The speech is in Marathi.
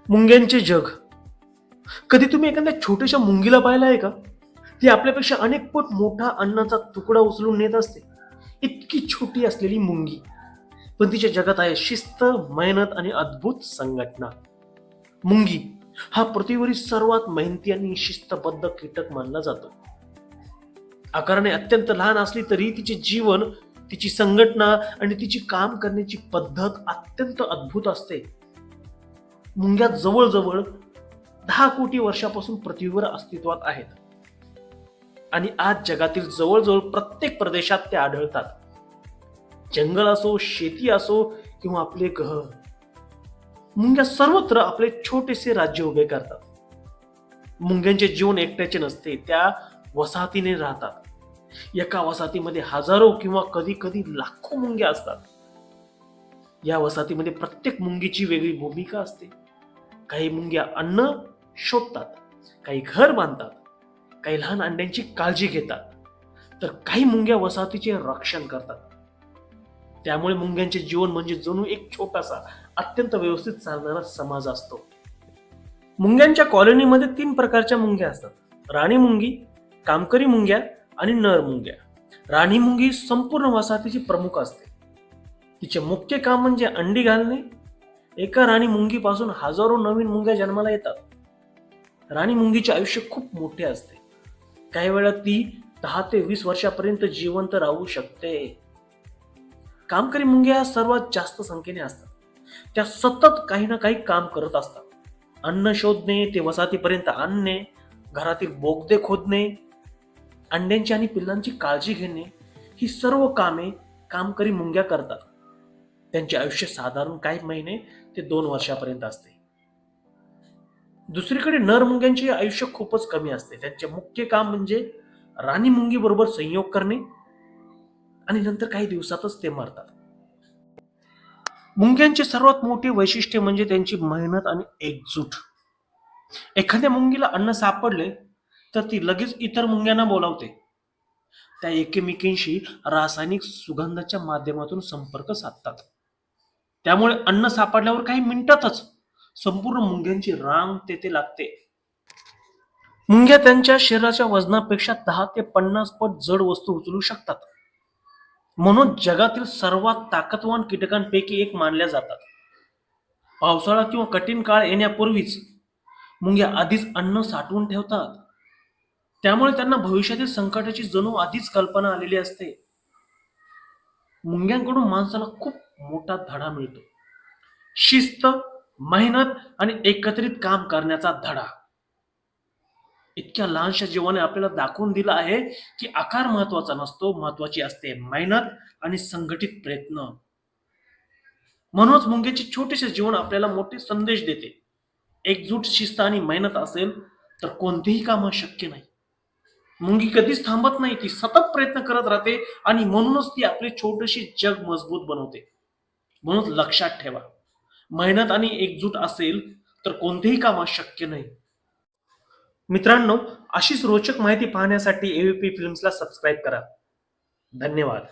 मुंग्यांचे जग. कधी तुम्ही एखाद्या छोट्याशा मुंगीला पाहिलं आहे का? ती आपल्यापेक्षा अनेक पट मोठा अन्नाचा तुकडा उचलून नेत असते. इतकी छोटी असलेली मुंगी, पण तिच्या जगात आहे शिस्त, मेहनत आणि अद्भुत संघटना. मुंगी हा पृथ्वीवरील सर्वात मेहनती आणि शिस्तबद्ध कीटक मानला जातो. आकाराने अत्यंत लहान असली तरी तिचे जीवन, तिची संघटना आणि तिची काम करण्याची पद्धत अत्यंत अद्भुत असते. मुंग्या जवळजवळ 10 कोटी वर्षापासून पृथ्वीवर अस्तित्वात आहेत आणि आज जगातील जवळजवळ प्रत्येक प्रदेशात ते आढळतात. जंगल असो, शेती असो किंवा आपले घर, मुंग्या सर्वत्र आपले छोटेसे राज्य उभे करतात. मुंग्यांचे जीवन एकट्याचे नसते, त्या वसाहतीने राहतात. एका वसाहतीमध्ये हजारो किंवा कधी कधी लाखो मुंग्या असतात. या वसाहतीमध्ये प्रत्येक मुंगीची वेगळी भूमिका असते. काही मुंग्या अन्न शोधतात, काही घर बांधतात, काही लहान अंड्यांची काळजी घेतात, तर काही मुंग्या वसाहतीचे रक्षण करतात. त्यामुळे मुंग्यांचे जीवन म्हणजे जणू एक छोटासा, अत्यंत व्यवस्थित चालणारा समाज असतो. मुंग्यांच्या कॉलनीमध्ये 3 प्रकारच्या मुंग्या असतात: राणी मुंगी, कामकरी मुंग्या आणि नर मुंग्या. राणी मुंगी संपूर्ण वसाहतीची प्रमुख असते. तिचे मुख्य काम म्हणजे अंडी घालणे. एका राणी मुंगीपासून हजारो नवीन मुंग्या जन्माला येतात. राणी मुंगीचे आयुष्य खूप मोठे असते. काही वेळा ती 10 ते 20 वर्षापर्यंत जिवंत राहू शकते. कामकरी मुंग्या सर्वात जास्त संख्येने असतात. त्या सतत काही ना काही काम करत असतात. अन्न शोधणे ते वसाहतीपर्यंत आणणे, घरातील बोगदे खोदणे, अंड्यांची आणि पिल्लांची काळजी घेणे, ही सर्व कामे कामकरी मुंग्या करतात. त्यांचे आयुष्य साधारण काही महिने ते 2 वर्षापर्यंत असते. दुसरीकडे नर मुंग्यांचे आयुष्य खूपच कमी असते. त्यांचे मुख्य काम म्हणजे राणी मुंगी बरोबर संयोग करणे आणि नंतर काही दिवसातच ते मरतात. मुंग्यांचे सर्वात मोठे वैशिष्ट्य म्हणजे त्यांची मेहनत आणि एकजूट. एखाद्या मुंगीला अन्न सापडले तर ती लगेच इतर मुंग्यांना बोलावते. त्या एकमेकींशी रासायनिक सुगंधाच्या माध्यमातून संपर्क साधतात. त्यामुळे अन्न सापडल्यावर काही मिनिटातच संपूर्ण मुंग्यांची रांग तेथे लागते. मुंग्या त्यांच्या शरीराच्या वजनापेक्षा 10 ते 50 पट जड वस्तू उचलू शकतात. म्हणून जगातील सर्वात ताकदवान कीटकांपैकी एक मानल्या जातात. पावसाळा किंवा कठीण काळ येण्यापूर्वीच मुंग्या आधीच अन्न साठवून ठेवतात. त्यामुळे त्यांना भविष्यातील संकटाची जणू आधीच कल्पना आलेली असते. मुंग्यांकडून माणसाला खूप मोठा धडा मिळतो. शिस्त, मेहनत आणि एकत्रित काम करण्याचा धडा. इतक्या लहानशा जीवाने आपल्याला दाखवून दिलं आहे की आकार महत्वाचा नसतो, महत्वाची असते मेहनत आणि संघटित प्रयत्न. म्हणूनच मुंग्याचे छोटेसे जीवन आपल्याला मोठे संदेश देते. एकजूट, शिस्त आणि मेहनत असेल तर कोणतेही काम शक्य नाही. मुंगी कधीच थांबत नाही, ती सतत प्रयत्न करत राहते आणि म्हणूनच ती आपले छोटेसे जग मजबूत बनवते. म्हणून लक्षात ठेवा, मेहनत आणि एकजूट असेल तर कोणतेही काम शक्य नाही. मित्रांनो, अशीच रोचक माहिती पाहण्यासाठी एबीपी फिल्म्सला सबस्क्राईब करा. धन्यवाद.